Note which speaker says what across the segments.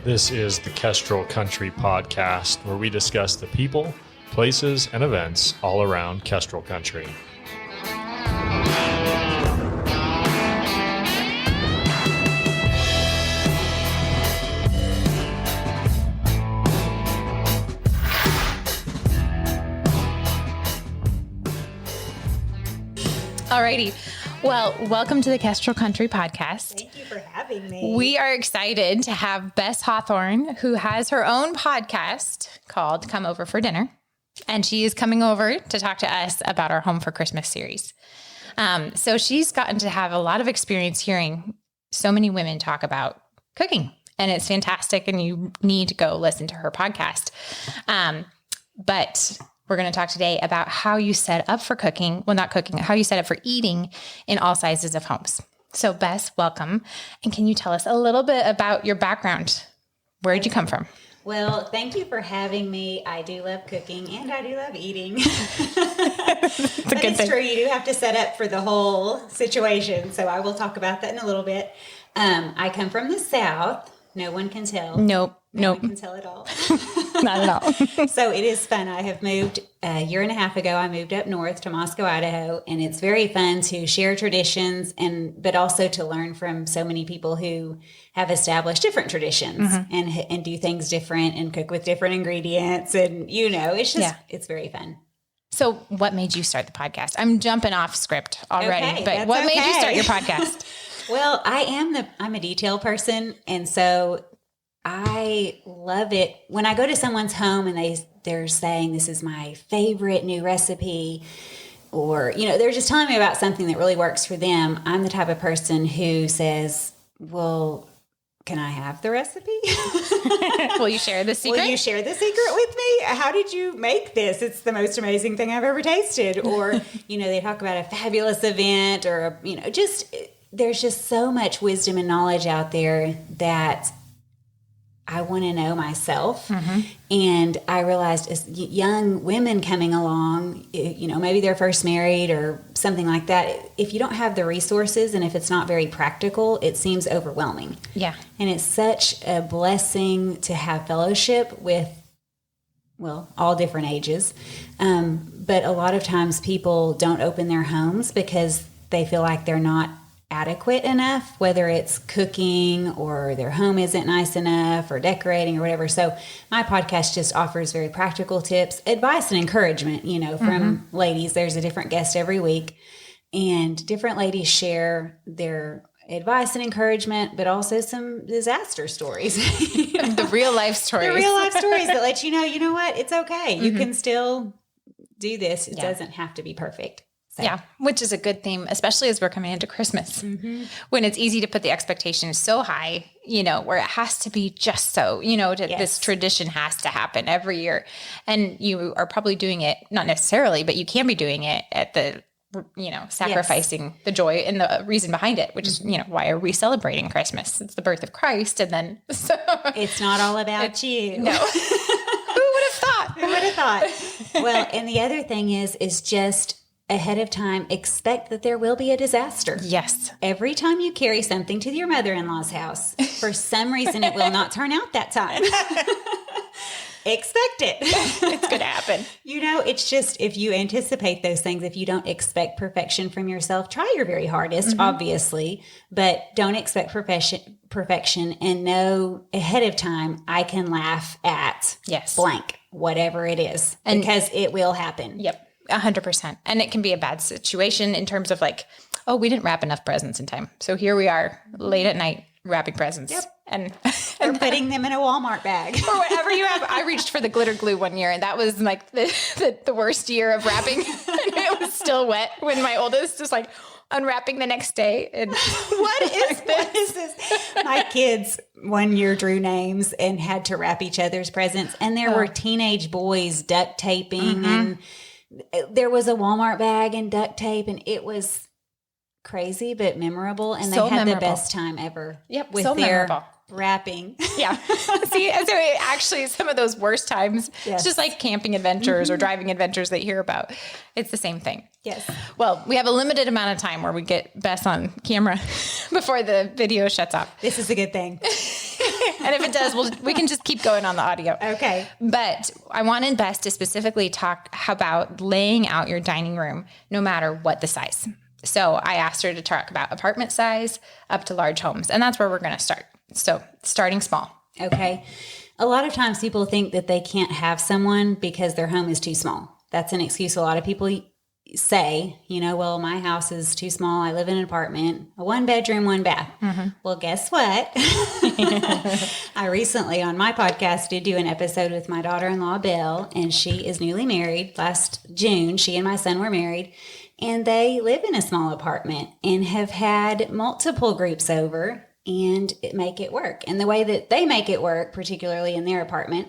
Speaker 1: This is the Kestrel Country Podcast, where we discuss the people, places, and events all around Kestrel Country.
Speaker 2: Alrighty. Well, welcome to the Kestrel Country Podcast.
Speaker 3: Thank you for having me.
Speaker 2: We are excited to have Bess Hawthorne, who has her own podcast called Come Over for Dinner. And she is coming over to talk to us about our Home for Christmas series. So she's gotten to have a lot of experience hearing so many women talk about cooking. And it's fantastic. And you need to go listen to her podcast. But we're going to talk today about how you set up for cooking. Well, not cooking, how you set up for eating in all sizes of homes. So Bess, welcome. And can you tell us a little bit about your background? Where did you come from?
Speaker 3: Well, thank you for having me. I do love cooking and I do love eating. But it's true. You do have to set up for the whole situation. So I will talk about that in a little bit. I come from the South. No one can tell.
Speaker 2: Nope.
Speaker 3: No one can tell at all.
Speaker 2: Not at all.
Speaker 3: So it is fun. I have moved a year and a half ago. I moved up north to Moscow, Idaho, and it's very fun to share traditions but also to learn from so many people who have established different traditions and do things different and cook with different ingredients. And, it's just, it's very fun.
Speaker 2: So what made you start the podcast? I'm jumping off script already, but what made you start your podcast?
Speaker 3: Well, I'm a detail person. And so I love it when I go to someone's home and they're saying, this is my favorite new recipe, or, they're just telling me about something that really works for them. I'm the type of person who says, well, can I have the recipe?
Speaker 2: Will you share the secret?
Speaker 3: Will you share the secret with me? How did you make this? It's the most amazing thing I've ever tasted. Or, they talk about a fabulous event or, there's just so much wisdom and knowledge out there that I want to know myself. And I realized as young women coming along, maybe they're first married or something like that. If you don't have the resources and if it's not very practical, it seems overwhelming.
Speaker 2: Yeah.
Speaker 3: And it's such a blessing to have fellowship with, all different ages. But a lot of times people don't open their homes because they feel like they're not adequate enough, whether it's cooking or their home isn't nice enough or decorating or whatever. So my podcast just offers very practical tips, advice, and encouragement, from ladies. There's a different guest every week, and different ladies share their advice and encouragement, but also some disaster stories.
Speaker 2: The real life stories.
Speaker 3: The real life stories that let you know what? It's okay. You can still do this. It doesn't have to be perfect. So.
Speaker 2: Yeah, which is a good theme, especially as we're coming into Christmas, when it's easy to put the expectation so high, where it has to be just so, this tradition has to happen every year. And you are probably doing it, not necessarily, but you can be doing it at the, sacrificing the joy and the reason behind it, which is, why are we celebrating Christmas? It's the birth of Christ. And then,
Speaker 3: it's not all about you.
Speaker 2: No. Who would have thought?
Speaker 3: Who would have thought? Well, and the other thing is just ahead of time, expect that there will be a disaster.
Speaker 2: Yes.
Speaker 3: Every time you carry something to your mother-in-law's house, for some reason it will not turn out that time. Expect it.
Speaker 2: It's going to happen.
Speaker 3: It's just, if you anticipate those things, if you don't expect perfection from yourself, try your very hardest, obviously, but don't expect perfection and know ahead of time, I can laugh at blank, whatever it is, because it will happen.
Speaker 2: Yep. 100%. And it can be a bad situation in terms of we didn't wrap enough presents in time. So here we are late at night wrapping presents.
Speaker 3: Yep.
Speaker 2: And
Speaker 3: putting them in a Walmart bag.
Speaker 2: Or whatever you have. I reached for the glitter glue one year and that was the worst year of wrapping. It was still wet when my oldest was unwrapping the next day. And
Speaker 3: what is this? My kids one year drew names and had to wrap each other's presents. And there were teenage boys duct taping and there was a Walmart bag and duct tape, and it was crazy but memorable. And they had the best time ever.
Speaker 2: Yep,
Speaker 3: with
Speaker 2: so
Speaker 3: their
Speaker 2: memorable.
Speaker 3: wrapping.
Speaker 2: Yeah. See, so it actually, some of those worst times, it's just like camping adventures or driving adventures that you hear about. It's the same thing.
Speaker 3: Yes.
Speaker 2: Well, we have a limited amount of time where we get Bess on camera before the video shuts off.
Speaker 3: This is a good thing.
Speaker 2: And if it does, we can just keep going on the audio.
Speaker 3: Okay.
Speaker 2: But I wanted Bess to specifically talk about laying out your dining room, no matter what the size. So I asked her to talk about apartment size up to large homes. And that's where we're going to start. So starting small.
Speaker 3: Okay. A lot of times people think that they can't have someone because their home is too small. That's an excuse a lot of people say, well, my house is too small. I live in an apartment, a 1-bedroom, 1 bath. Mm-hmm. Well, guess what? I recently on my podcast did do an episode with my daughter-in-law, Belle, and she is newly married. Last June, she and my son were married, and they live in a small apartment and have had multiple groups over and make it work. And the way that they make it work, particularly in their apartment,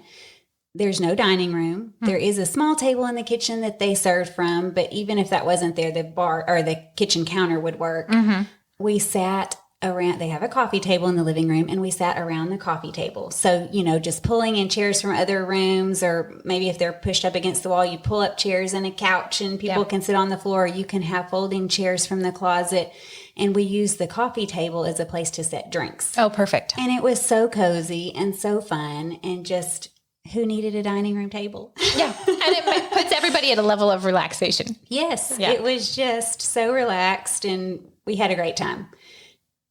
Speaker 3: there's no dining room. There is a small table in the kitchen that they serve from, but even if that wasn't there, the bar or the kitchen counter would work. Mm-hmm. We sat around, they have a coffee table in the living room, and we sat around the coffee table. So, just pulling in chairs from other rooms, or maybe if they're pushed up against the wall, you pull up chairs and a couch and people can sit on the floor. You can have folding chairs from the closet. And we used the coffee table as a place to set drinks.
Speaker 2: Oh, perfect.
Speaker 3: And it was so cozy and so fun, and just who needed a dining room table?
Speaker 2: Yeah. And it puts everybody at a level of relaxation.
Speaker 3: Yes.
Speaker 2: Yeah.
Speaker 3: It was just so relaxed, and we had a great time.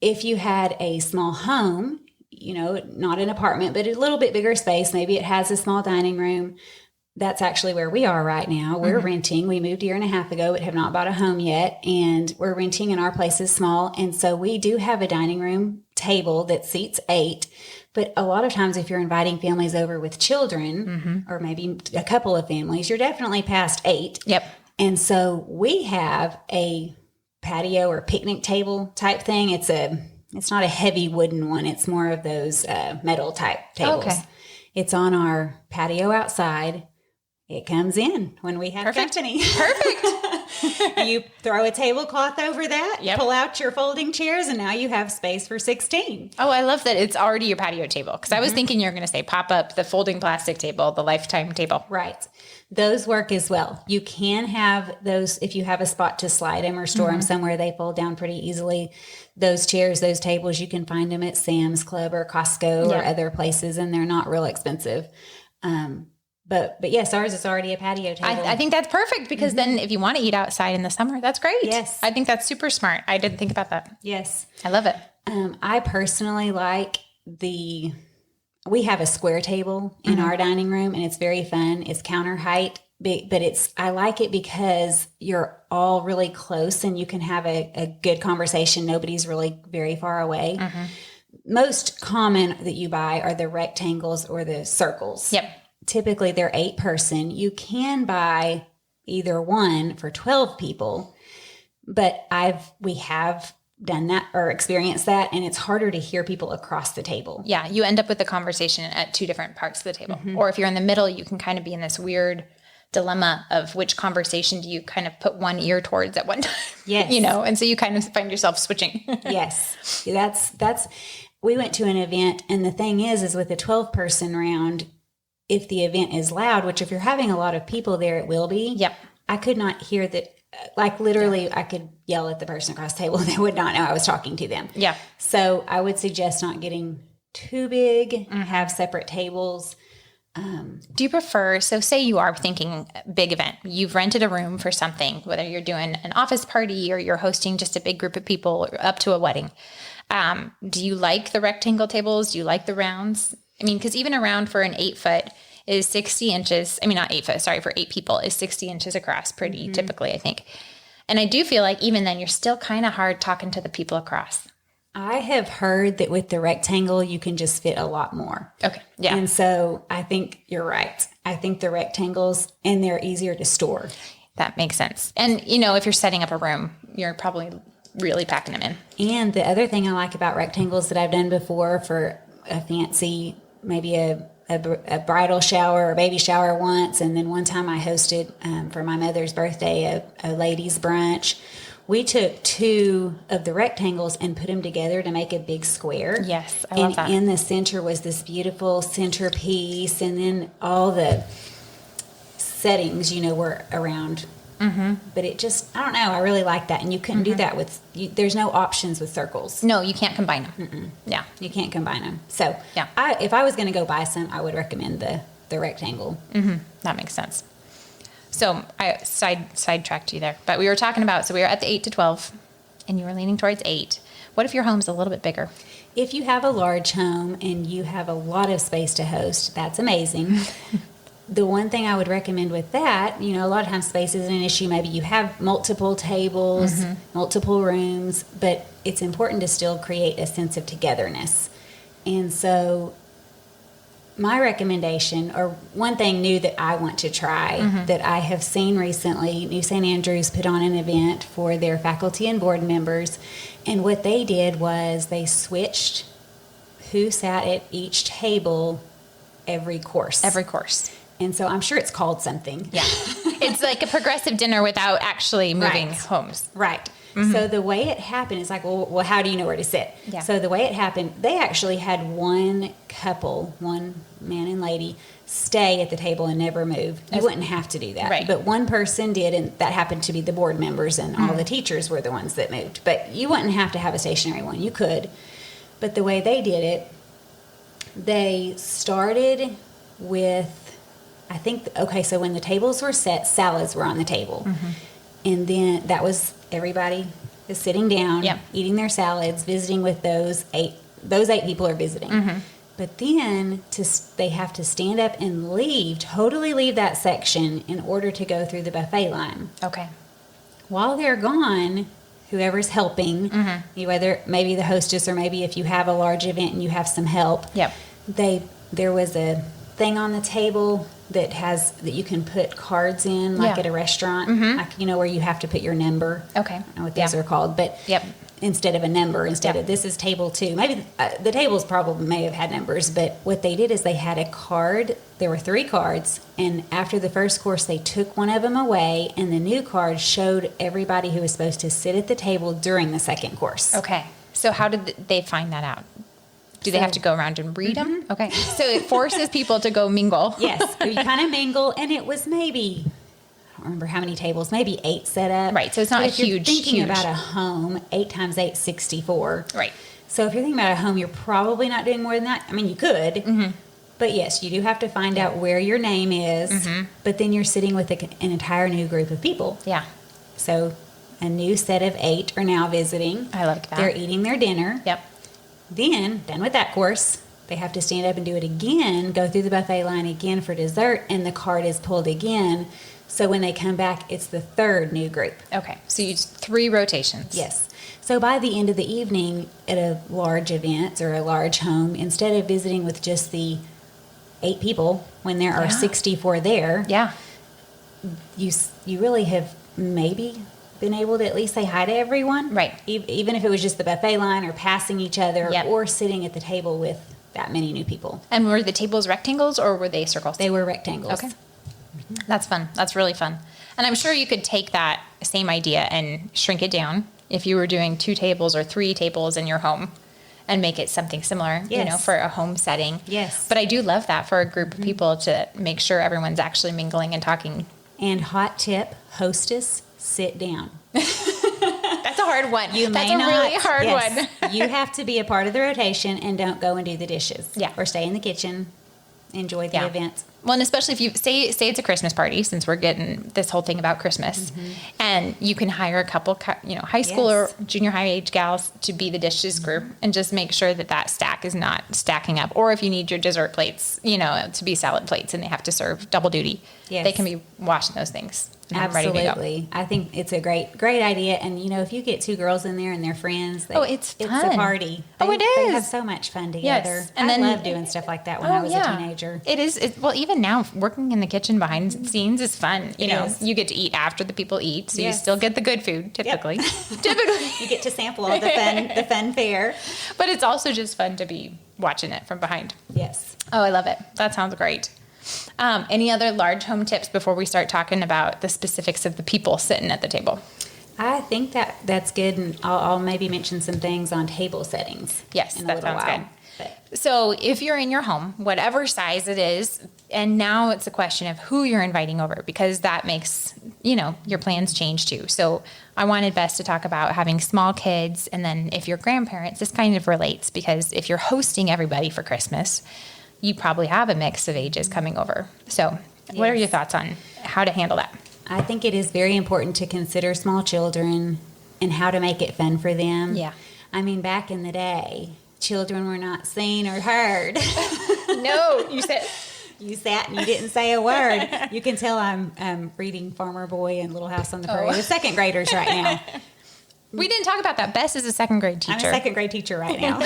Speaker 3: If you had a small home, not an apartment, but a little bit bigger space, maybe it has a small dining room. That's actually where we are right now. We're renting. We moved a year and a half ago, but have not bought a home yet. And we're renting, and our place is small. And so we do have a dining room table that seats 8. But a lot of times if you're inviting families over with children, or maybe a couple of families, you're definitely past 8.
Speaker 2: Yep.
Speaker 3: And so we have a patio or picnic table type thing. It's not a heavy wooden one. It's more of those metal type tables. Okay. It's on our patio outside. It comes in when we have company.
Speaker 2: Perfect.
Speaker 3: You throw a tablecloth over that, pull out your folding chairs, and now you have space for 16.
Speaker 2: Oh, I love that it's already your patio table. Because I was thinking you're going to say pop up the folding plastic table, the lifetime table.
Speaker 3: Right. Those work as well. You can have those if you have a spot to slide them or store them somewhere. They fold down pretty easily. Those chairs, those tables, you can find them at Sam's Club or Costco or other places, and they're not real expensive. But yes, ours is already a patio table.
Speaker 2: I think that's perfect, because then if you want to eat outside in the summer, that's great.
Speaker 3: Yes.
Speaker 2: I think that's super smart. I didn't think about that.
Speaker 3: Yes.
Speaker 2: I love it.
Speaker 3: I personally like we have a square table in our dining room, and it's very fun. It's counter height, but I like it because you're all really close and you can have a good conversation. Nobody's really very far away. Most common that you buy are the rectangles or the circles.
Speaker 2: Yep.
Speaker 3: Typically they're 8-person. You can buy either one for 12 people, but we have done that or experienced that, and it's harder to hear people across the table.
Speaker 2: Yeah, you end up with the conversation at 2 different parts of the table. Or if you're in the middle, you can kind of be in this weird dilemma of which conversation do you kind of put one ear towards at one time.
Speaker 3: Yes.
Speaker 2: And so you kind of find yourself switching.
Speaker 3: Yes. That's we went to an event, and the thing is with a 12-person round, if the event is loud, which if you're having a lot of people there, it will be.
Speaker 2: Yep.
Speaker 3: I could not hear that. Like literally, I could yell at the person across the table. They would not know I was talking to them.
Speaker 2: Yeah.
Speaker 3: So I would suggest not getting too big, have separate tables.
Speaker 2: Do you prefer, so say you are thinking big event, you've rented a room for something, whether you're doing an office party or you're hosting just a big group of people or up to a wedding. Do you like the rectangle tables? Do you like the rounds? I mean, because even a round for an 8-foot is 60 inches. I mean, not 8-foot, sorry, for 8 people is 60 inches across pretty typically, I think. And I do feel like even then you're still kind of hard talking to the people across.
Speaker 3: I have heard that with the rectangle, you can just fit a lot more.
Speaker 2: Okay. Yeah.
Speaker 3: And so I think you're right. I think the rectangles, and they're easier to store.
Speaker 2: That makes sense. And, if you're setting up a room, you're probably really packing them in.
Speaker 3: And the other thing I like about rectangles that I've done before for a fancy, maybe a bridal shower or baby shower once, and then one time I hosted for my mother's birthday a ladies' brunch. We took 2 of the rectangles and put them together to make a big square.
Speaker 2: Yes, I love that.
Speaker 3: And in the center was this beautiful centerpiece, and then all the settings, were around But it just, I don't know, I really like that. And you couldn't do that there's no options with circles.
Speaker 2: No, you can't combine them. Yeah.
Speaker 3: You can't combine them. So
Speaker 2: Yeah.
Speaker 3: if I was going to go buy some, I would recommend the rectangle.
Speaker 2: That makes sense. So I sidetracked you there, but we were talking about, so we were at the 8 to 12 and you were leaning towards 8. What if your home's a little bit bigger?
Speaker 3: If you have a large home and you have a lot of space to host, that's amazing. The one thing I would recommend with that, a lot of times space isn't an issue. Maybe you have multiple tables, multiple rooms, but it's important to still create a sense of togetherness. And so my recommendation, or one thing new that I want to try that I have seen recently, New St. Andrews put on an event for their faculty and board members. And what they did was they switched who sat at each table every course.
Speaker 2: Every course.
Speaker 3: And so I'm sure it's called something.
Speaker 2: Yeah. It's like a progressive dinner without actually moving homes.
Speaker 3: Right. So the way it happened is like, well, how do you know where to sit?
Speaker 2: Yeah.
Speaker 3: So the way it happened, they actually had one couple, one man and lady, stay at the table and never move. You wouldn't have to do that.
Speaker 2: Right.
Speaker 3: But one person did, and that happened to be the board members, and all the teachers were the ones that moved. But you wouldn't have to have a stationary one. You could. But the way they did it, they started with, I think, so when the tables were set, salads were on the table. And then that was everybody is sitting down, eating their salads, visiting with those eight people are visiting. But then they have to stand up and totally leave that section in order to go through the buffet line.
Speaker 2: Okay.
Speaker 3: While they're gone, whoever's helping, whether maybe the hostess or maybe if you have a large event and you have some help, there was a thing on the table that you can put cards in, like at a restaurant, like, where you have to put your number.
Speaker 2: Okay.
Speaker 3: I don't know what those are called, but instead of a number, of this is table 2. Maybe the tables probably may have had numbers, but what they did is they had a card. There were 3 cards, and after the first course, they took one of them away, and the new card showed everybody who was supposed to sit at the table during the second course.
Speaker 2: Okay. So how did they find that out? Do they have to go around and read them? Okay. So it forces people to go mingle.
Speaker 3: Yes. You kind of mingle, and it was maybe, I don't remember how many tables, maybe 8 set up.
Speaker 2: Right. So it's not
Speaker 3: if you're
Speaker 2: huge.
Speaker 3: thinking about a home, 8 times 8 is 64.
Speaker 2: Right.
Speaker 3: So if you're thinking about a home, you're probably not doing more than that. I mean, you could. But yes, you do have to find out where your name is. But then you're sitting with an entire new group of people.
Speaker 2: Yeah.
Speaker 3: So a new set of 8 are now visiting.
Speaker 2: I like that.
Speaker 3: They're eating their dinner.
Speaker 2: Yep.
Speaker 3: Then, done with that course, they have to stand up and do it again, go through the buffet line again for dessert, and the card is pulled again. So when they come back, it's the 3rd new group.
Speaker 2: Okay. So you use 3 rotations.
Speaker 3: Yes. So by the end of the evening at a large event or a large home, instead of visiting with just the 8 people when there are 64 there, you really have maybe been able to at least say hi to everyone.
Speaker 2: Right.
Speaker 3: Even if it was just the buffet line or passing each other or sitting at the table with that many new people.
Speaker 2: And were the tables rectangles or were they circles?
Speaker 3: They were rectangles.
Speaker 2: Okay. That's fun. That's really fun. And I'm sure you could take that same idea and shrink it down if you were doing 2 tables or 3 tables in your home and make it something similar, for a home setting.
Speaker 3: Yes.
Speaker 2: But I do love that for a group of people to make sure everyone's actually mingling and talking.
Speaker 3: And hot tip, hostess, sit down.
Speaker 2: That's a hard one.
Speaker 3: You
Speaker 2: That's
Speaker 3: may
Speaker 2: a
Speaker 3: not,
Speaker 2: really hard one.
Speaker 3: You have to be a part of the rotation and don't go and do the dishes.
Speaker 2: Yeah.
Speaker 3: Or stay in the kitchen, enjoy the event.
Speaker 2: Well, and especially if you say it's a Christmas party, since we're getting this whole thing about Christmas, and you can hire a couple, high school or junior high age gals to be the dishes group, and just make sure that stack is not stacking up. Or if you need your dessert plates, to be salad plates, and they have to serve double duty, they can be washing those things.
Speaker 3: Absolutely.
Speaker 2: Ready to go.
Speaker 3: I think it's a great idea. And, if you get 2 girls in there and they're friends,
Speaker 2: it's fun.
Speaker 3: It's a party.
Speaker 2: It is.
Speaker 3: They have so much fun together.
Speaker 2: Yes.
Speaker 3: And I love doing stuff like that when I was a teenager.
Speaker 2: It is. Well, even now, working in the kitchen behind the scenes is fun. You get to eat after the people eat, so you still get the good food, typically. Typically.
Speaker 3: You get to sample all the fun fare.
Speaker 2: But it's also just fun to be watching it from behind.
Speaker 3: Yes.
Speaker 2: Oh, I love it. That sounds great. Any other large home tips before we start talking about the specifics of the people sitting at the table?
Speaker 3: I think that's good, and I'll maybe mention some things on table settings.
Speaker 2: Yes, that sounds
Speaker 3: while.
Speaker 2: good. So if you're in your home, whatever size it is, and now it's a question of who you're inviting over, because that makes your plans change too. So I wanted Bess to talk about having small kids. And then if you're grandparents, this kind of relates, because if you're hosting everybody for Christmas, you probably have a mix of ages coming over. So what are your thoughts on how to handle that?
Speaker 3: I think it is very important to consider small children and how to make it fun for them.
Speaker 2: Yeah.
Speaker 3: I mean, back in the day, children were not seen or heard.
Speaker 2: No, you said...
Speaker 3: You sat and you didn't say a word. You can tell I'm reading Farmer Boy and Little House on the Prairie with second graders right now.
Speaker 2: We didn't talk about that. Bess is a second grade teacher.
Speaker 3: I'm a second grade teacher right now.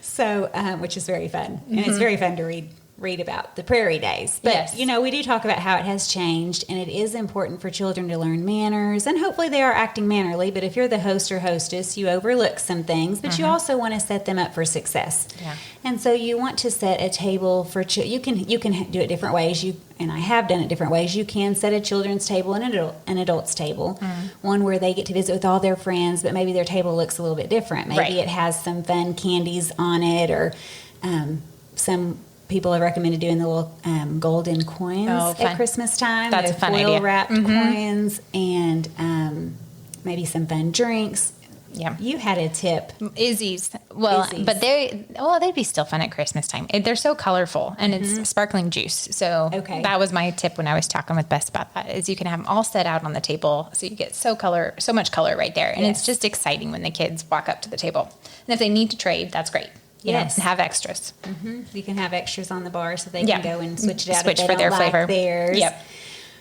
Speaker 3: So, which is very fun. And it's very fun to read about the prairie days. But, we do talk about how it has changed, and it is important for children to learn manners, and hopefully they are acting mannerly. But if you're the host or hostess, you overlook some things, but you also want to set them up for success.
Speaker 2: Yeah.
Speaker 3: And so you want to set a table for you can do it different ways. And I have done it different ways. You can set a children's table and an adult's table, one where they get to visit with all their friends, but maybe their table looks a little bit different. Maybe it has some fun candies on it, or some people have recommended doing the little golden coins at Christmas time.
Speaker 2: That's a fun idea.
Speaker 3: Foil-wrapped coins, and maybe some fun drinks.
Speaker 2: Yeah.
Speaker 3: You had a tip.
Speaker 2: Izzy's. Well,
Speaker 3: Izzy's.
Speaker 2: But they'd be still fun at Christmas time. They're so colorful, and it's sparkling juice. So that was my tip when I was talking with Bess about that, is you can have them all set out on the table, so you get so much color right there. And it's just exciting when the kids walk up to the table. And if they need to trade, that's great. And have extras.
Speaker 3: You can have extras on the bar so they can go and switch it out
Speaker 2: Switch
Speaker 3: if they
Speaker 2: for
Speaker 3: don't
Speaker 2: their
Speaker 3: like
Speaker 2: flavor.
Speaker 3: theirs.
Speaker 2: Yep.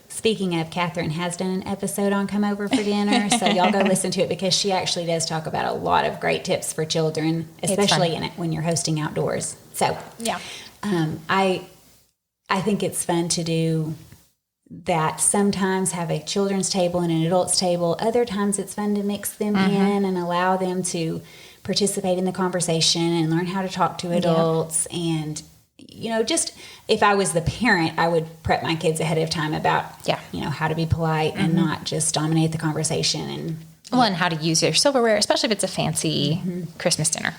Speaker 3: Speaking of, Catherine has done an episode on Come Over for Dinner, so y'all go listen to it, because she actually does talk about a lot of great tips for children, especially when you're hosting outdoors. So, I think it's fun to do that. Sometimes have a children's table and an adult's table. Other times it's fun to mix them in and allow them to participate in the conversation and learn how to talk to adults. And just if I was the parent, I would prep my kids ahead of time about how to be polite and not just dominate the conversation,
Speaker 2: and how to use your silverware, especially if it's a fancy Christmas dinner.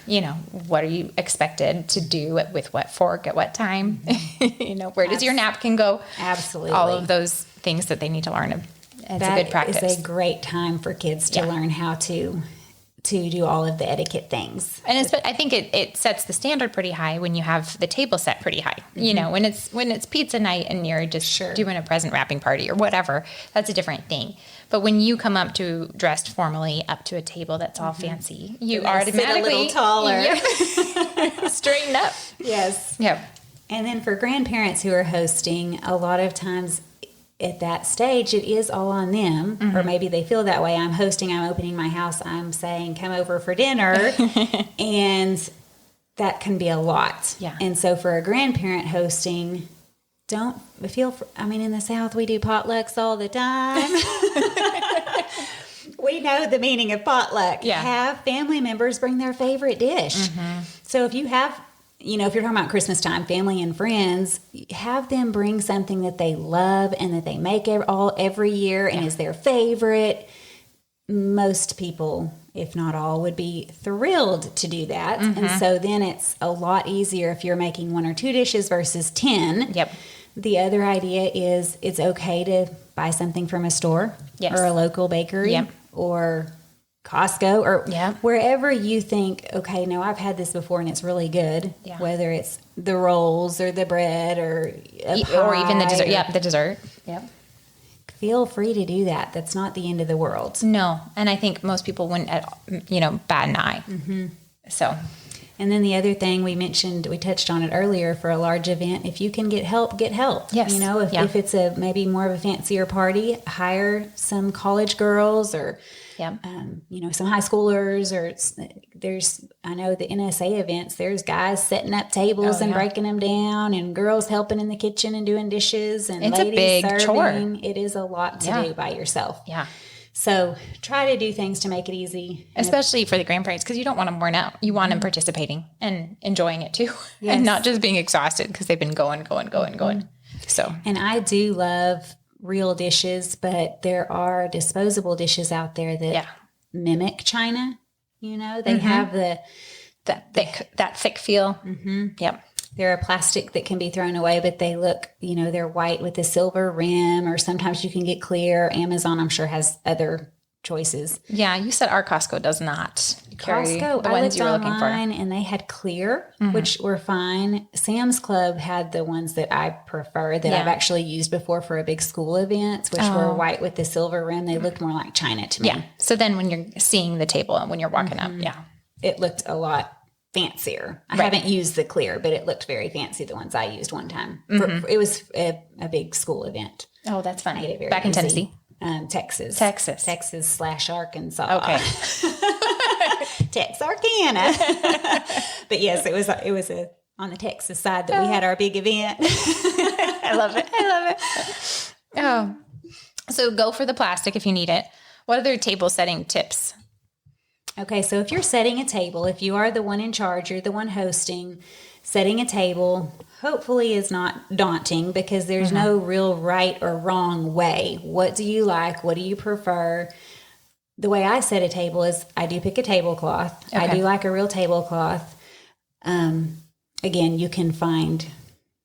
Speaker 2: What are you expected to do with what fork at what time? Where does your napkin go?
Speaker 3: Absolutely.
Speaker 2: All of those things that they need to learn. It's a good practice.
Speaker 3: It's a great time for kids to learn how to do all of the etiquette things.
Speaker 2: And I think it sets the standard pretty high when you have the table set pretty high. When it's pizza night and you're just doing a present wrapping party or whatever, that's a different thing. But when you come up dressed formally up to a table that's all fancy, you automatically
Speaker 3: sit a little taller.
Speaker 2: Straighten up.
Speaker 3: Yes.
Speaker 2: Yep.
Speaker 3: And then for grandparents who are hosting, a lot of times at that stage, it is all on them, or maybe they feel that way. I'm hosting, I'm opening my house, I'm saying, come over for dinner, and that can be a lot.
Speaker 2: Yeah.
Speaker 3: And so for a grandparent hosting, in the South, we do potlucks all the time. We know the meaning of potluck.
Speaker 2: Yeah.
Speaker 3: Have family members bring their favorite dish. So if you have, if you're talking about Christmas time, family and friends, have them bring something that they love and that they make every year and is their favorite. Most people, if not all, would be thrilled to do that. And so then it's a lot easier if you're making 1 or 2 dishes versus 10.
Speaker 2: Yep.
Speaker 3: The other idea is it's okay to buy something from a store or a local bakery or Costco or wherever you think, okay, no, I've had this before and it's really good. Yeah. Whether it's the rolls or the bread or
Speaker 2: even the dessert. Yep, the dessert. Yep.
Speaker 3: Feel free to do that. That's not the end of the world.
Speaker 2: No, and I think most people wouldn't, bat an eye. So.
Speaker 3: And then the other thing we touched on it earlier, for a large event, if you can get help, get help.
Speaker 2: Yes.
Speaker 3: If it's maybe more of a fancier party, hire some college girls or, some high schoolers, or I know the NSA events, there's guys setting up tables and breaking them down, and girls helping in the kitchen and doing dishes, and
Speaker 2: it's
Speaker 3: ladies
Speaker 2: a big
Speaker 3: serving.
Speaker 2: chore.
Speaker 3: It is a lot to do by yourself.
Speaker 2: Yeah.
Speaker 3: So try to do things to make it easy.
Speaker 2: Especially for the grandparents, because you don't want them worn out. You want them participating and enjoying it too. Yes. And not just being exhausted because they've been going. So. And
Speaker 3: I do love real dishes, but there are disposable dishes out there that mimic china. They have that
Speaker 2: thick feel.
Speaker 3: Yep. They're a plastic that can be thrown away, but they look, they're white with a silver rim, or sometimes you can get clear. Amazon, I'm sure, has other choices.
Speaker 2: Yeah, you said our Costco does not carry
Speaker 3: Costco,
Speaker 2: the
Speaker 3: I
Speaker 2: ones
Speaker 3: looked
Speaker 2: you were looking for.
Speaker 3: online and they had clear, which were fine. Sam's Club had the ones that I prefer that I've actually used before for a big school event, which were white with the silver rim. They looked more like china to me.
Speaker 2: Yeah. So then when you're seeing the table and when you're walking up,
Speaker 3: It looked a lot fancier. I haven't used the clear, but it looked very fancy, the ones I used one time. It was a big school event.
Speaker 2: Oh, that's fun.
Speaker 3: Made it very
Speaker 2: Back in
Speaker 3: easy.
Speaker 2: Tennessee?
Speaker 3: Texas/Arkansas.
Speaker 2: Okay.
Speaker 3: Texarkana. But yes, it was on the Texas side that we had our big event.
Speaker 2: I love it. Oh, so go for the plastic if you need it. What other table setting tips?
Speaker 3: Okay, so if you're setting a table, if you are the one in charge, you're the one hosting, setting a table hopefully is not daunting because there's no real right or wrong way. What do you like? What do you prefer? The way I set a table is I do pick a tablecloth.
Speaker 2: Okay.
Speaker 3: I do like a real tablecloth. Again, you can find...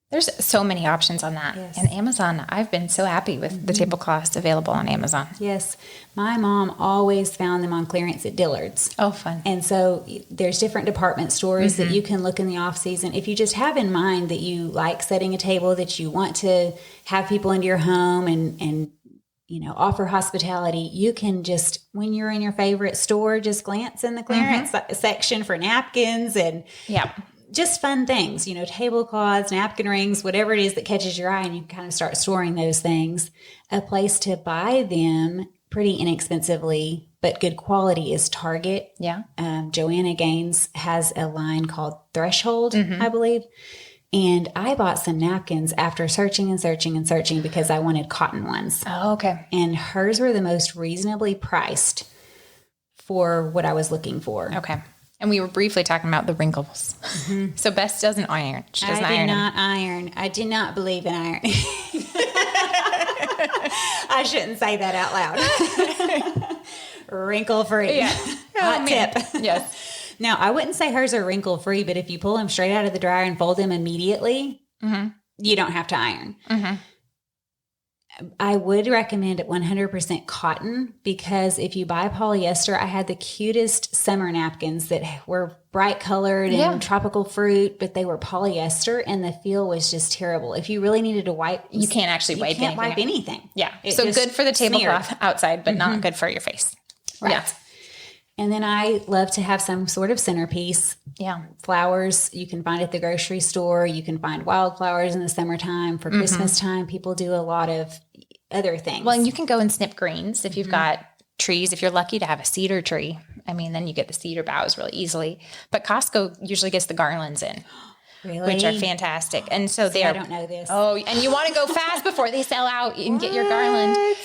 Speaker 2: There's so many options on that.
Speaker 3: Yes.
Speaker 2: And Amazon, I've been so happy with the tablecloths available on Amazon.
Speaker 3: Yes. My mom always found them on clearance at Dillard's.
Speaker 2: Oh, fun.
Speaker 3: And so there's different department stores that you can look in the off season. If you just have in mind that you like setting a table, that you want to have people into your home and offer hospitality, you can just, when you're in your favorite store, just glance in the clearance section for napkins and just fun things, tablecloths, napkin rings, whatever it is that catches your eye, and you can kind of start storing those things. A place to buy them pretty inexpensively, but good quality is Target.
Speaker 2: Yeah.
Speaker 3: Joanna Gaines has a line called Threshold, I believe. And I bought some napkins after searching and searching and searching because I wanted cotton ones.
Speaker 2: Oh, okay.
Speaker 3: And hers were the most reasonably priced for what I was looking for.
Speaker 2: Okay. And we were briefly talking about the wrinkles. So Bess doesn't iron. She doesn't
Speaker 3: I
Speaker 2: iron.
Speaker 3: did not iron. I did not believe in iron. I shouldn't say that out loud. Wrinkle free.
Speaker 2: Yeah.
Speaker 3: Hot tip.
Speaker 2: Yes.
Speaker 3: Now, I wouldn't say hers are wrinkle free, but if you pull them straight out of the dryer and fold them immediately, you don't have to iron. I would recommend 100% cotton because if you buy polyester, I had the cutest summer napkins that were bright colored and tropical fruit, but they were polyester and the feel was just terrible. If you really needed to wipe,
Speaker 2: You can't actually wipe anything.
Speaker 3: You can't wipe anything.
Speaker 2: Yeah.
Speaker 3: It
Speaker 2: So
Speaker 3: just
Speaker 2: good for the tablecloth
Speaker 3: smeared.
Speaker 2: outside, but not good for your face.
Speaker 3: Right.
Speaker 2: Yeah.
Speaker 3: And then I love to have some sort of centerpiece.
Speaker 2: Yeah.
Speaker 3: Flowers you can find at the grocery store. You can find wildflowers in the summertime. For Christmas time, people do a lot of other things.
Speaker 2: Well, and you can go and snip greens if you've got trees. If you're lucky to have a cedar tree, then you get the cedar boughs really easily. But Costco usually gets the garlands in,
Speaker 3: really?
Speaker 2: which are fantastic. And so they
Speaker 3: I
Speaker 2: are.
Speaker 3: don't know this.
Speaker 2: Oh, and you want to go fast before they sell out and get your garland.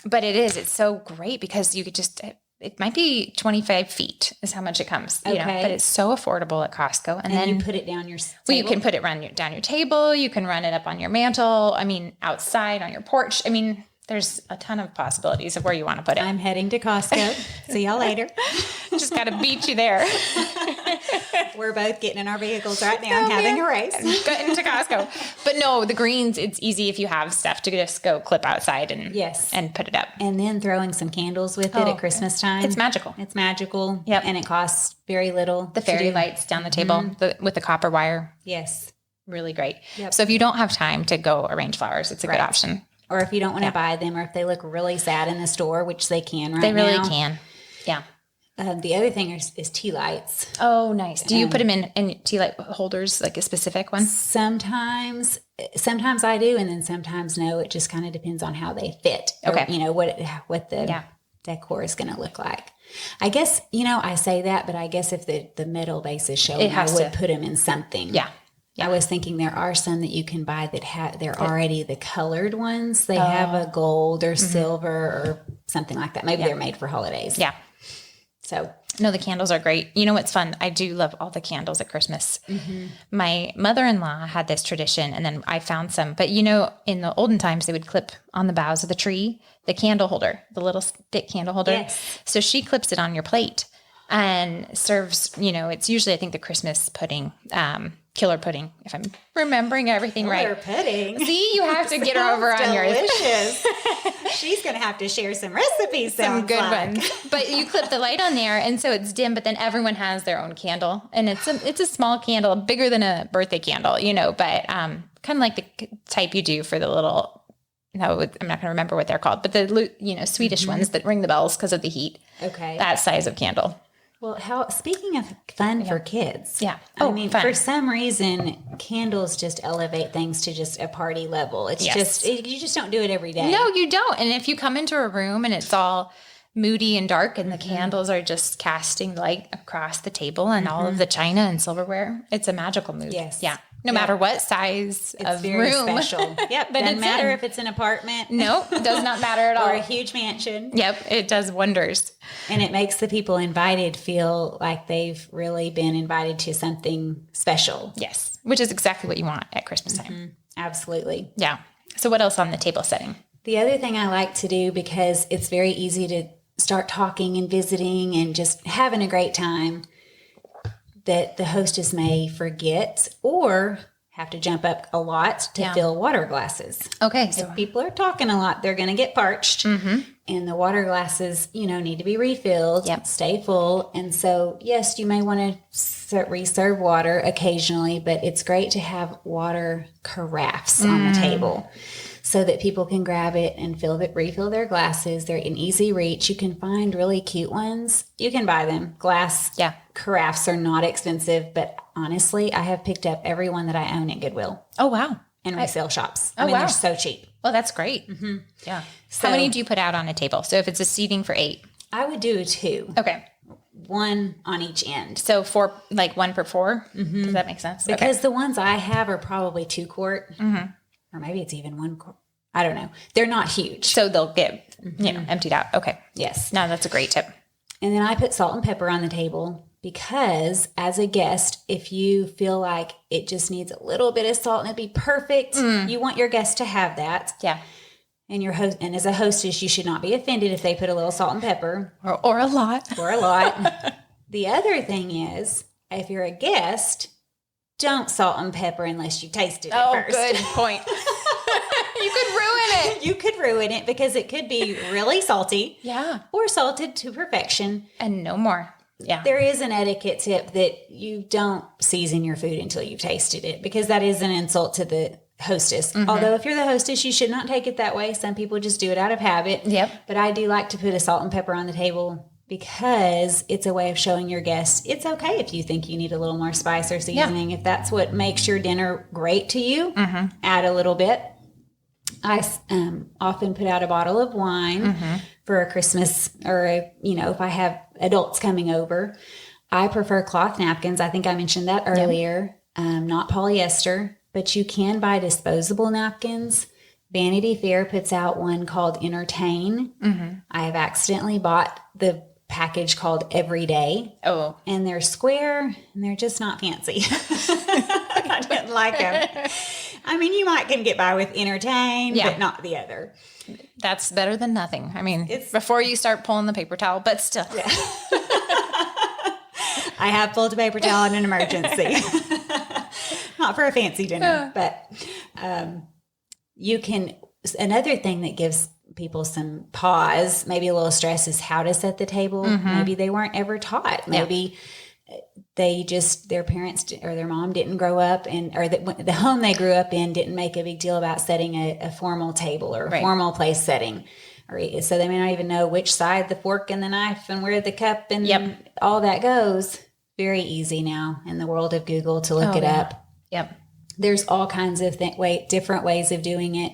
Speaker 2: But it's so great because you could just. It might be 25 feet is how much it comes, but it's so affordable at Costco. And then
Speaker 3: you put it down your table.
Speaker 2: Well, you can put it down your table. You can run it up on your mantle. Outside on your porch. There's a ton of possibilities of where you want to put it.
Speaker 3: I'm heading to Costco. See y'all later.
Speaker 2: Just got to beat you there.
Speaker 3: We're both getting in our vehicles right now and having a race.
Speaker 2: Getting to Costco. But no, the greens, it's easy if you have stuff to just go clip outside and put it up.
Speaker 3: And then throwing some candles with it at Christmas time.
Speaker 2: It's magical.
Speaker 3: It's magical.
Speaker 2: Yep.
Speaker 3: And it costs very little.
Speaker 2: The fairy lights down the table with the copper wire.
Speaker 3: Yes.
Speaker 2: Really great.
Speaker 3: Yep.
Speaker 2: So if you don't have time to go arrange flowers, it's a good option.
Speaker 3: Or if you don't want to buy them, or if they look really sad in the store, which they can right now.
Speaker 2: They really can. Yeah.
Speaker 3: The other thing is tea lights.
Speaker 2: Oh, nice. Do you put them in tea light holders, like a specific one?
Speaker 3: Sometimes I do, and then sometimes no. It just kind of depends on how they fit.
Speaker 2: Okay.
Speaker 3: Or, what the decor is going to look like. I guess, I say that, but I guess if the metal base is showing, I would put them in something.
Speaker 2: Yeah.
Speaker 3: I was thinking there are some that you can buy that they're already the colored ones. They have a gold or silver or something like that. Maybe they're made for holidays.
Speaker 2: Yeah.
Speaker 3: So
Speaker 2: no, the candles are great. You know what's fun? I do love all the candles at Christmas. My mother-in-law had this tradition, and then I found some. But in the olden times, they would clip on the boughs of the tree the candle holder, the little stick candle holder.
Speaker 3: Yes.
Speaker 2: So she clips it on your plate and serves. It's usually I think the Christmas pudding killer pudding, if I'm remembering everything
Speaker 3: Killer
Speaker 2: right.
Speaker 3: pudding.
Speaker 2: See, you have to get her over on yours.
Speaker 3: Delicious. She's going to have to share some recipes.
Speaker 2: Some good ones. But you clip the light on there, and so it's dim, but then everyone has their own candle. And it's a small candle, bigger than a birthday candle, but kind of like the type you do for the little, I'm not going to remember what they're called, but the, Swedish ones that ring the bells because of the heat.
Speaker 3: Okay.
Speaker 2: That size of candle.
Speaker 3: Well, speaking of fun for kids.
Speaker 2: Yeah.
Speaker 3: Fun.
Speaker 2: For
Speaker 3: some reason, candles just elevate things to just a party level. It's you just don't do it every day.
Speaker 2: No, you don't. And if you come into a room and it's all moody and dark and the candles are just casting light across the table and all of the china and silverware, it's a magical mood.
Speaker 3: Yes.
Speaker 2: Yeah. No matter what size of
Speaker 3: very
Speaker 2: room.
Speaker 3: special. Yep. Doesn't matter if it's an apartment.
Speaker 2: No, it does not matter at all.
Speaker 3: Or a huge mansion.
Speaker 2: Yep. It does wonders.
Speaker 3: And it makes the people invited feel like they've really been invited to something special.
Speaker 2: Yes. Which is exactly what you want at Christmas time.
Speaker 3: Mm-hmm. Absolutely.
Speaker 2: Yeah. So what else on the table setting?
Speaker 3: The other thing I like to do, because it's very easy to start talking and visiting and just having a great time, that the hostess may forget or have to jump up a lot to fill water glasses.
Speaker 2: Okay. So
Speaker 3: If people are talking a lot, they're going to get parched. Mm-hmm. And the water glasses, need to be refilled, stay full. And so, yes, you may want to reserve water occasionally, but it's great to have water carafes on the table so that people can grab it and refill their glasses. They're in easy reach. You can find really cute ones. You can buy them. Glass carafes are not expensive, but honestly, I have picked up every one that I own at Goodwill.
Speaker 2: Oh, wow.
Speaker 3: And resale shops.
Speaker 2: Oh, wow.
Speaker 3: They're so cheap.
Speaker 2: Well, that's great. Mm-hmm. Yeah. So, how many do you put out on a table? So if it's a seating for 8?
Speaker 3: I would do 2.
Speaker 2: Okay.
Speaker 3: 1 on each end.
Speaker 2: So 4, like 1 per 4? Mm-hmm. Does that make sense?
Speaker 3: Because the ones I have are probably 2 quart. Mm-hmm. Or maybe it's even 1 quart. I don't know. They're not huge.
Speaker 2: So they'll get, emptied out. Okay.
Speaker 3: Yes.
Speaker 2: No, that's a great tip.
Speaker 3: And then I put salt and pepper on the table because as a guest, if you feel like it just needs a little bit of salt and it'd be perfect, you want your guests to have that.
Speaker 2: Yeah.
Speaker 3: And and as a hostess, you should not be offended if they put a little salt and pepper.
Speaker 2: Or a lot.
Speaker 3: Or a lot. The other thing is, if you're a guest, don't salt and pepper unless you tasted it first.
Speaker 2: Good point. You could ruin it.
Speaker 3: You could ruin it because it could be really salty.
Speaker 2: Yeah.
Speaker 3: Or salted to perfection.
Speaker 2: And no more. Yeah.
Speaker 3: There is an etiquette tip that you don't season your food until you've tasted it because that is an insult to the hostess. Mm-hmm. Although if you're the hostess, you should not take it that way. Some people just do it out of habit.
Speaker 2: Yep.
Speaker 3: But I do like to put a salt and pepper on the table because it's a way of showing your guests it's okay if you think you need a little more spice or seasoning. Yeah. If that's what makes your dinner great to you, add a little bit. I often put out a bottle of wine for a Christmas or, if I have adults coming over. I prefer cloth napkins. I think I mentioned that earlier. Not polyester, but you can buy disposable napkins. Vanity Fair puts out one called Entertain. I have accidentally bought the package called Everyday.
Speaker 2: Oh.
Speaker 3: And they're square and they're just not fancy. I didn't like them. I mean, you can get by with Entertain, but not the other.
Speaker 2: That's better than nothing. I mean, it's before you start pulling the paper towel, but still. Yeah.
Speaker 3: I have pulled a paper towel in an emergency. Not for a fancy dinner, but another thing that gives people some pause, maybe a little stress, is how to set the table. Maybe they weren't ever taught. Maybe their parents or their mom didn't grow up or the home they grew up in didn't make a big deal about setting a formal table or a formal place setting. So they may not even know which side the fork and the knife and where the cup and all that goes. Very easy now in the world of Google to look it up.
Speaker 2: Yep.
Speaker 3: There's all kinds of different ways of doing it,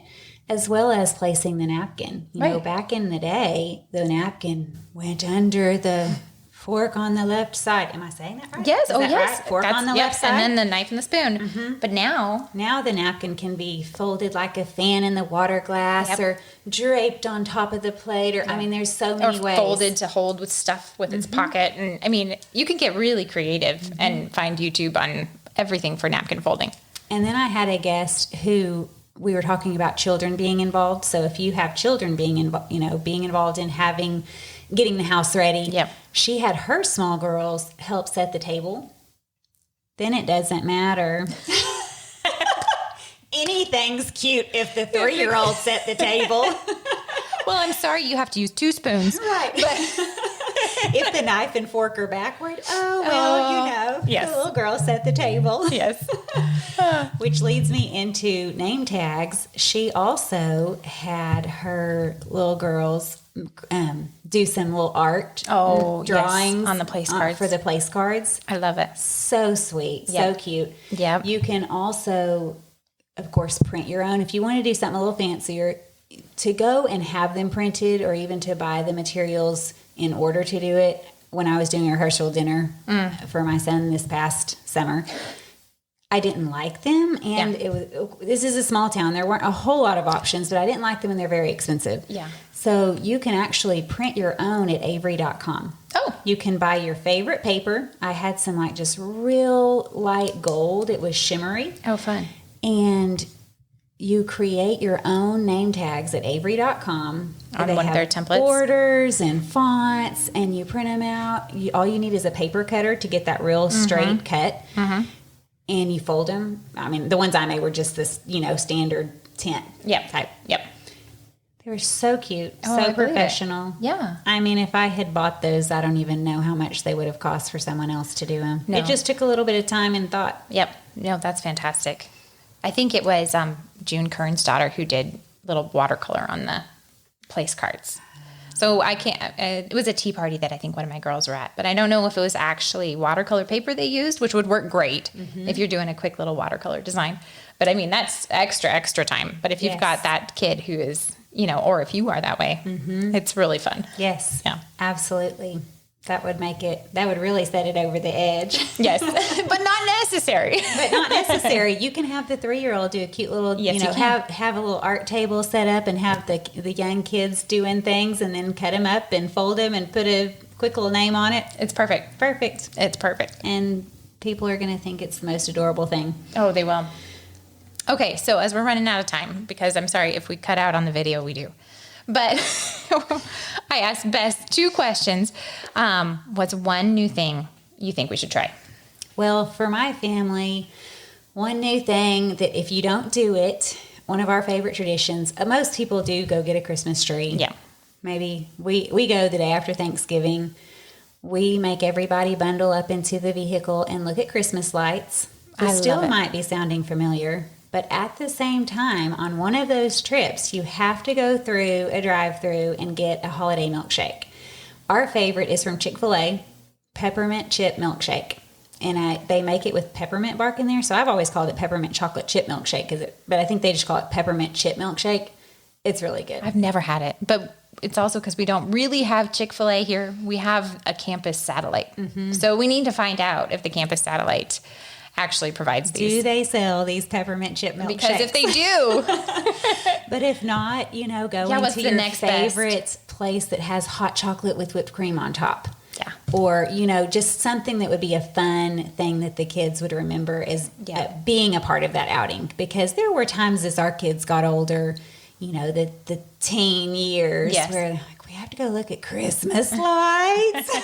Speaker 3: as well as placing the napkin. You know, back in the day, the napkin went under the fork on the left side. Am I saying that right?
Speaker 2: Yes.
Speaker 3: Is that
Speaker 2: yes.
Speaker 3: Right? Fork on the left side.
Speaker 2: And then the knife and the spoon. But now
Speaker 3: the napkin can be folded like a fan in the water glass or draped on top of the plate. Or I mean, there's so many ways.
Speaker 2: Folded to hold with stuff with its pocket. And I mean, you can get really creative and find YouTube on everything for napkin folding.
Speaker 3: And then I had a guest who we were talking about children being involved. So if you have children being involved in getting the house ready. Yep. She had her small girls help set the table. then it doesn't matter. Anything's cute if the 3-year-old's at the table.
Speaker 2: Well, I'm sorry you have to use 2 spoons.
Speaker 3: Right. But if the knife and fork are backward,
Speaker 2: yes.
Speaker 3: the little girl set the table.
Speaker 2: Yes.
Speaker 3: Which leads me into name tags. She also had her little girls do some little art drawings
Speaker 2: on the place cards.
Speaker 3: For the place cards.
Speaker 2: I love it.
Speaker 3: So sweet. So cute.
Speaker 2: Yeah.
Speaker 3: You can also, of course, print your own. If you want to do something a little fancier, to go and have them printed or even to buy the materials in order to do it. When I was doing a rehearsal dinner for my son this past summer, I didn't like them. And this is a small town. There weren't a whole lot of options, but I didn't like them and they're very expensive.
Speaker 2: Yeah.
Speaker 3: So you can actually print your own at Avery.com.
Speaker 2: Oh.
Speaker 3: You can buy your favorite paper. I had some like just real light gold. It was shimmery.
Speaker 2: Oh, fun.
Speaker 3: And you create your own name tags at Avery.com.
Speaker 2: On one of their templates?
Speaker 3: Borders and fonts, and you print them out. All you need is a paper cutter to get that real straight cut. Mm-hmm. And you fold them. I mean, the ones I made were just this, standard tent type.
Speaker 2: Yep.
Speaker 3: They were so cute,
Speaker 2: Oh,
Speaker 3: so professional.
Speaker 2: Yeah.
Speaker 3: I mean, if I had bought those, I don't even know how much they would have cost for someone else to do them.
Speaker 2: No.
Speaker 3: It just took a little bit of time and thought.
Speaker 2: Yep. No, that's fantastic. I think it was June Kern's daughter who did little watercolor on the place cards. So I can't, it was a tea party that I think one of my girls were at, but I don't know if it was actually watercolor paper they used, which would work great if you're doing a quick little watercolor design. But I mean, that's extra time. But if you've got that kid who is, or if you are that way, it's really fun.
Speaker 3: Yes.
Speaker 2: Yeah.
Speaker 3: Absolutely. That would really set it over the edge.
Speaker 2: Yes. But not necessary.
Speaker 3: But not necessary. You can have the 3-year-old do a cute little, have a little art table set up and have the young kids doing things and then cut them up and fold them and put a quick little name on it.
Speaker 2: It's perfect.
Speaker 3: Perfect.
Speaker 2: It's perfect.
Speaker 3: And people are going to think it's the most adorable thing.
Speaker 2: Oh, they will. Okay, so as we're running out of time, because I'm sorry if we cut out on the video, we do. But I asked Bess 2 questions. What's one new thing you think we should try?
Speaker 3: Well, for my family, one new thing that if you don't do it, one of our favorite traditions, most people do go get a Christmas tree.
Speaker 2: Yeah.
Speaker 3: Maybe we go the day after Thanksgiving. We make everybody bundle up into the vehicle and look at Christmas lights. It still might be sounding familiar. But at the same time, on one of those trips, you have to go through a drive-through and get a holiday milkshake. Our favorite is from Chick-fil-A, peppermint chip milkshake. And they make it with peppermint bark in there. So I've always called it peppermint chocolate chip milkshake, but I think they just call it peppermint chip milkshake. It's really good.
Speaker 2: I've never had it, but it's also because we don't really have Chick-fil-A here. We have a campus satellite. Mm-hmm. So we need to find out if the campus satellite actually provides these.
Speaker 3: Do they sell these peppermint chip milkshakes?
Speaker 2: Because if they do.
Speaker 3: But if not, go into your favorite place that has hot chocolate with whipped cream on top.
Speaker 2: Yeah.
Speaker 3: Or, just something that would be a fun thing that the kids would remember as being a part of that outing. Because there were times as our kids got older, the teen years where like, we have to go look at Christmas lights.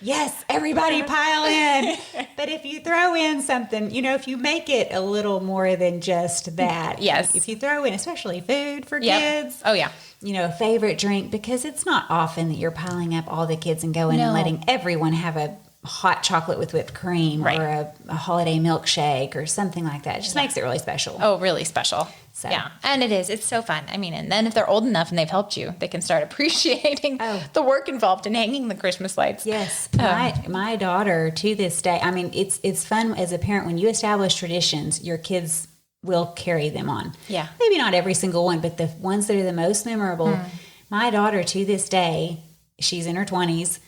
Speaker 3: Yes, everybody pile in. But if you throw in something, if you make it a little more than just that.
Speaker 2: Yes.
Speaker 3: If you throw in, especially food for kids.
Speaker 2: Oh, yeah.
Speaker 3: A favorite drink, because it's not often that you're piling up all the kids and going and letting everyone have a hot chocolate with whipped cream or a holiday milkshake or something like that. It just makes it really special.
Speaker 2: Oh, really special. So. Yeah. And it is. It's so fun. I mean, and then if they're old enough and they've helped you, they can start appreciating the work involved in hanging the Christmas lights.
Speaker 3: Yes. My daughter to this day, I mean, it's fun as a parent when you establish traditions, your kids will carry them on.
Speaker 2: Yeah.
Speaker 3: Maybe not every single one, but the ones that are the most memorable. My daughter to this day, she's in her 20s.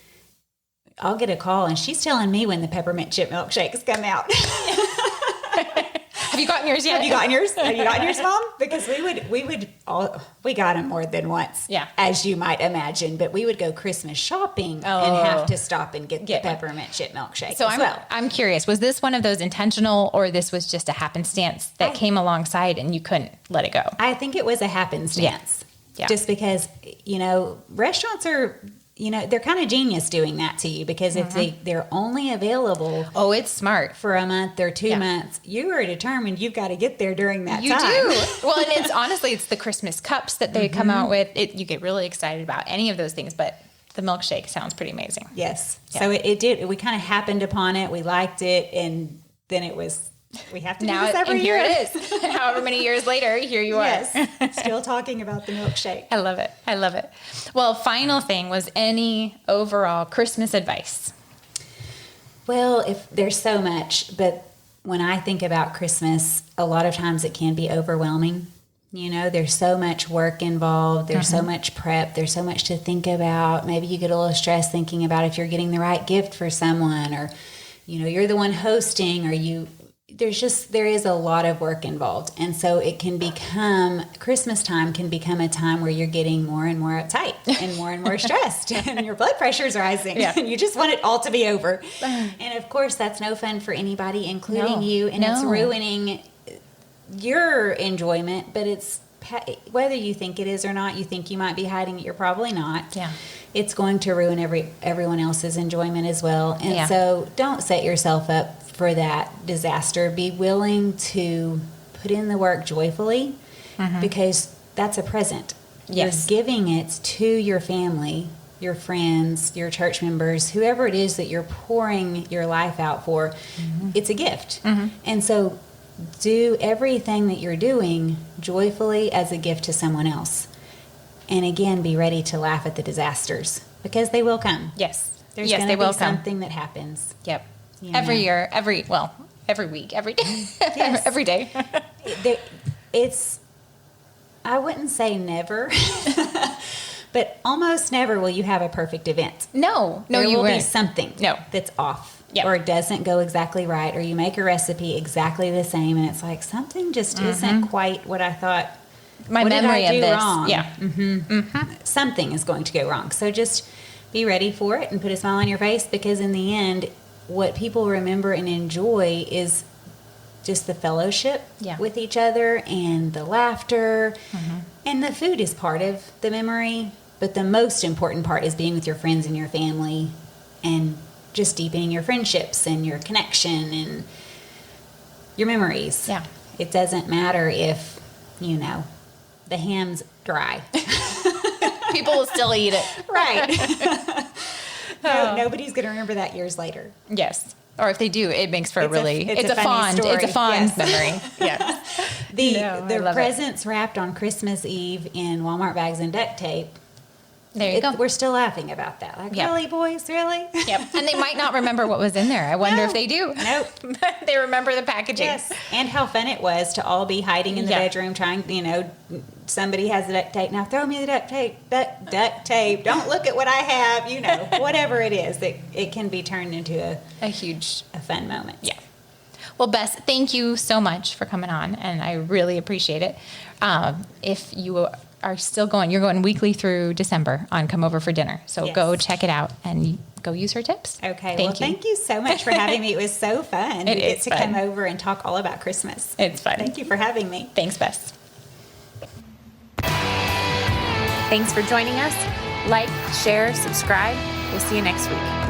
Speaker 3: I'll get a call and she's telling me when the peppermint chip milkshakes come out.
Speaker 2: Have you gotten yours yet?
Speaker 3: Have you gotten yours? Have you gotten yours, Mom? Because we got them more than once.
Speaker 2: Yeah.
Speaker 3: As you might imagine, but we would go Christmas shopping and have to stop and get the peppermint chip milkshake.
Speaker 2: So I'm curious, was this one of those intentional or this was just a happenstance that came alongside and you couldn't let it go?
Speaker 3: I think it was a happenstance.
Speaker 2: Yeah.
Speaker 3: Just because, restaurants are, they're kind of genius doing that to you, because if they're only available
Speaker 2: it's smart
Speaker 3: for a month or 2 months, you are determined you've got to get there during that time.
Speaker 2: You do. Well, and it's the Christmas cups that they come out with. You get really excited about any of those things, but the milkshake sounds pretty amazing.
Speaker 3: Yes. Yeah. So it did. We kind of happened upon it. We liked it, and then it was. We have to do this every year.
Speaker 2: Here it is. However many years later, here you are.
Speaker 3: Yes, still talking about the milkshake.
Speaker 2: I love it. Well, final thing was any overall Christmas advice?
Speaker 3: Well, if there's so much, but when I think about Christmas, a lot of times it can be overwhelming. There's so much work involved. There's so much prep. There's so much to think about. Maybe you get a little stressed thinking about if you're getting the right gift for someone, or, you're the one hosting, or there is a lot of work involved. And so Christmas time can become a time where you're getting more and more uptight and more stressed and your blood pressure's rising and you just want it all to be over. And of course, that's no fun for anybody, including you. And it's ruining your enjoyment, but it's whether you think it is or not, you think you might be hiding it, you're probably not.
Speaker 2: Yeah.
Speaker 3: It's going to ruin everyone else's enjoyment as well. And so don't set yourself up for that disaster. Be willing to put in the work joyfully, because that's a present.
Speaker 2: Yes.
Speaker 3: You're giving it to your family, your friends, your church members, whoever it is that you're pouring your life out for. It's a gift. And so do everything that you're doing joyfully as a gift to someone else. And again, be ready to laugh at the disasters, because they will come.
Speaker 2: Yes.
Speaker 3: There's going to be something that happens.
Speaker 2: Yep. Every year, every week, every day, every day.
Speaker 3: I wouldn't say never, but almost never will you have a perfect event.
Speaker 2: No,
Speaker 3: there
Speaker 2: you
Speaker 3: will
Speaker 2: won't.
Speaker 3: be something that's off, or doesn't go exactly right, or you make a recipe exactly the same, and it's like something just isn't quite what I thought.
Speaker 2: My
Speaker 3: what
Speaker 2: memory
Speaker 3: did I do
Speaker 2: of this,
Speaker 3: wrong? Something is going to go wrong. So just be ready for it and put a smile on your face, because in the end, what people remember and enjoy is just the fellowship with each other and the laughter. And the food is part of the memory, but the most important part is being with your friends and your family and just deepening your friendships and your connection and your memories.
Speaker 2: Yeah.
Speaker 3: It doesn't matter if, the ham's dry.
Speaker 2: People will still eat it.
Speaker 3: Right. Nobody's going to remember that years later.
Speaker 2: Yes. Or if they do, it makes for it's a
Speaker 3: fond
Speaker 2: memory. Yes.
Speaker 3: The presents wrapped on Christmas Eve in Walmart bags and duct tape.
Speaker 2: There you go.
Speaker 3: We're still laughing about that. Like, really, boys? Really?
Speaker 2: Yep. And they might not remember what was in there. I wonder if they do.
Speaker 3: Nope.
Speaker 2: They remember the packaging.
Speaker 3: Yes. And how fun it was to all be hiding in the bedroom trying, somebody has the duct tape. Now throw me the duct tape. Duct tape. Don't look at what I have. Whatever it is, it can be turned into a fun moment.
Speaker 2: Yeah. Well, Bess, thank you so much for coming on, and I really appreciate it. If you are still you're going weekly through December on Come Over for Dinner. So go check it out and go use her tips.
Speaker 3: Okay. Thank you so much for having me. It was so fun.
Speaker 2: It is fun.
Speaker 3: Come over and talk all about Christmas.
Speaker 2: It's fun.
Speaker 3: Thank you for having me.
Speaker 2: Thanks, Bess.
Speaker 4: Thanks for joining us. Like, share, subscribe. We'll see you next week.